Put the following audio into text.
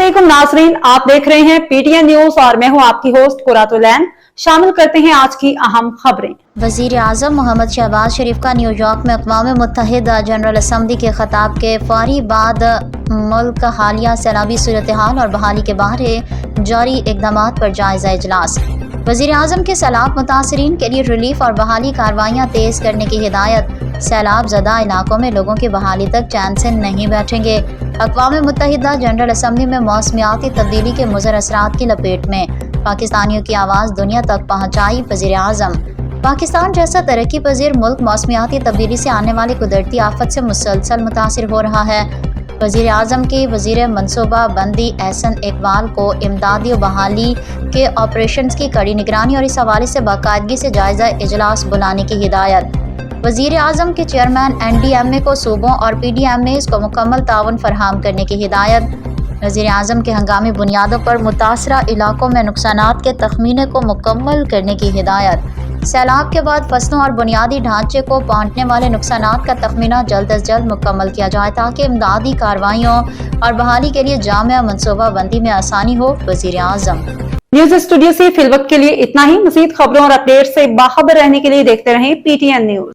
अस्सलामुअलैकुम नाजरीन, आप देख रहे हैं पीटीएन न्यूज और मैं हूं आपकी होस्ट कुरातुलैन। शामिल करते हैं आज की अहम खबरें। वजीर आज़म मोहम्मद शहबाज शरीफ का न्यूयॉर्क में अक़वाम मुत्तहिदा जनरल असम्बली के खिताब के फौरी बाद मुल्क हालिया सैलाबी सूरत हाल और बहाली के बारे जारी इक़दामात पर जायज़ा इजलास। वजीर आज़म के सैलाब मुतासरीन के लिए रिलीफ और बहाली कार्रवाइयाँ तेज़ करने की हिदायत। सैलाब ज़दा इलाकों में लोगों की बहाली तक चैन से नहीं बैठेंगे। अक़वाम मुत्तहिदा जनरल असम्बली में मौसमियाती तब्दीली के मुज़र असरात की लपेट में पाकिस्तानियों की आवाज़ दुनिया तक पहुँचाई वज़ीर आज़म। पाकिस्तान जैसा तरक्की पजीर मुल्क मौसमियाती तब्दीली से आने वाली कुदरती आफत से मुसलसल मुतासिर हो रहा है। वज़ीर आज़म की वज़ीर मनसूबा बंदी एहसन इकबाल को इमदादी बहाली के ऑपरेशंस की कड़ी निगरानी और इस हवाले से बाकायदगी से जायज़ा इजलास बुलाने की हिदायत। वज़ीर आज़म के चेयरमैन NDMA को सूबों और PDMAs को मुकम्मल ताउन फराहम करने की हिदायत। वज़ीर आज़म के हंगामी बुनियादों पर मुतासरा इलाकों में नुकसानात के तखमीने को मुकम्मल करने की हिदायत। सैलाब के बाद फसलों और बुनियादी ढांचे को पहुँचने वाले नुकसानात का तखमीना जल्द अज जल्द मुकम्मल किया जाए ताकि इमदादी कार्रवाइयों और बहाली के लिए जामिया मनसूबा बंदी में आसानी हो। वज़ीर आज़म। न्यूज स्टूडियो से फिलवक्त के लिए इतना ही। मज़ीद खबरों और अपडेट से बाखबर रहने के लिए देखते रहें PTN न्यूज।